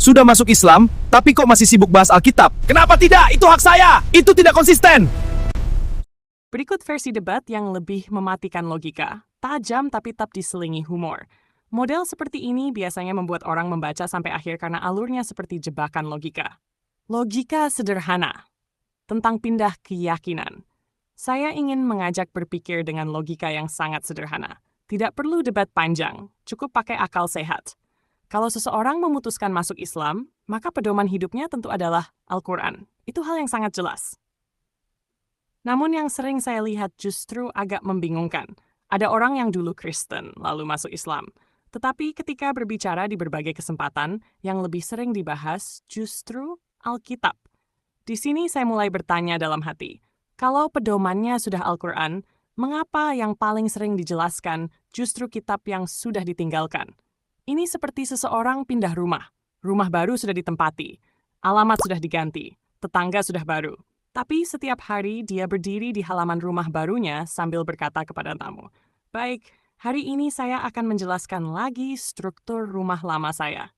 sudah masuk Islam, tapi kok masih sibuk bahas Alkitab? Kenapa tidak? Itu hak saya! Itu tidak konsisten! Berikut versi debat yang lebih mematikan logika, tajam tapi tetap diselingi humor. Model seperti ini biasanya membuat orang membaca sampai akhir karena alurnya seperti jebakan logika. Logika sederhana tentang pindah keyakinan. Saya ingin mengajak berpikir dengan logika yang sangat sederhana. Tidak perlu debat panjang, cukup pakai akal sehat. Kalau seseorang memutuskan masuk Islam, maka pedoman hidupnya tentu adalah Al-Quran. Itu hal yang sangat jelas. Namun yang sering saya lihat justru agak membingungkan. Ada orang yang dulu Kristen, lalu masuk Islam. Tetapi ketika berbicara di berbagai kesempatan, yang lebih sering dibahas justru Alkitab. Di sini saya mulai bertanya dalam hati, kalau pedomannya sudah Al-Quran, mengapa yang paling sering dijelaskan justru kitab yang sudah ditinggalkan? Ini seperti seseorang pindah rumah. Rumah baru sudah ditempati, alamat sudah diganti, tetangga sudah baru. Tapi setiap hari dia berdiri di halaman rumah barunya sambil berkata kepada tamu, "Baik, hari ini saya akan menjelaskan lagi struktur rumah lama saya."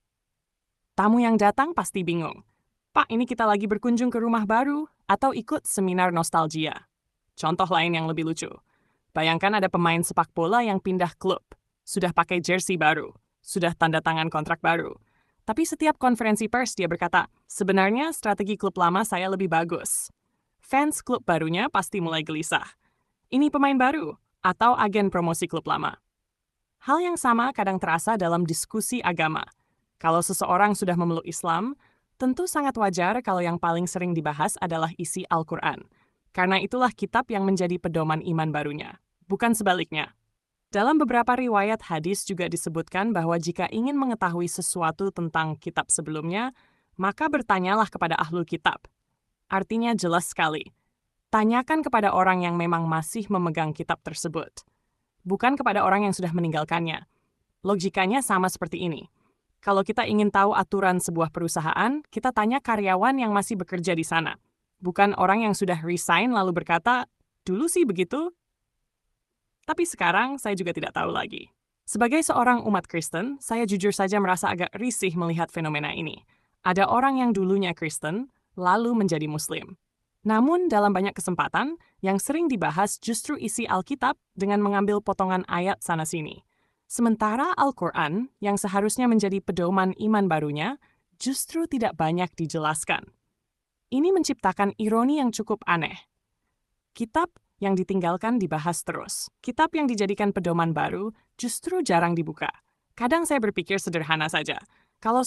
Tamu yang datang pasti bingung. "Pak, ini kita lagi berkunjung ke rumah baru atau ikut seminar nostalgia?" Contoh lain yang lebih lucu. Bayangkan ada pemain sepak bola yang pindah klub, sudah pakai jersey baru, sudah tanda tangan kontrak baru. Tapi setiap konferensi pers dia berkata, "Sebenarnya strategi klub lama saya lebih bagus." Fans klub barunya pasti mulai gelisah. Ini pemain baru atau agen promosi klub lama? Hal yang sama kadang terasa dalam diskusi agama. Kalau seseorang sudah memeluk Islam, tentu sangat wajar kalau yang paling sering dibahas adalah isi Al-Quran. Karena itulah kitab yang menjadi pedoman iman barunya, bukan sebaliknya. Dalam beberapa riwayat hadis juga disebutkan bahwa jika ingin mengetahui sesuatu tentang kitab sebelumnya, maka bertanyalah kepada ahlul kitab. Artinya jelas sekali. Tanyakan kepada orang yang memang masih memegang kitab tersebut, bukan kepada orang yang sudah meninggalkannya. Logikanya sama seperti ini. Kalau kita ingin tahu aturan sebuah perusahaan, kita tanya karyawan yang masih bekerja di sana, bukan orang yang sudah resign lalu berkata, "Dulu sih begitu." Tapi sekarang saya juga tidak tahu lagi. Sebagai seorang umat Kristen, saya jujur saja merasa agak risih melihat fenomena ini. Ada orang yang dulunya Kristen, lalu menjadi Muslim. Namun dalam banyak kesempatan, yang sering dibahas justru isi Alkitab dengan mengambil potongan ayat sana-sini. Sementara Al-Quran, yang seharusnya menjadi pedoman iman barunya, justru tidak banyak dijelaskan. Ini menciptakan ironi yang cukup aneh. Kitab yang ditinggalkan dibahas terus. Kitab yang dijadikan pedoman baru justru jarang dibuka. Kadang saya berpikir sederhana saja. Kalau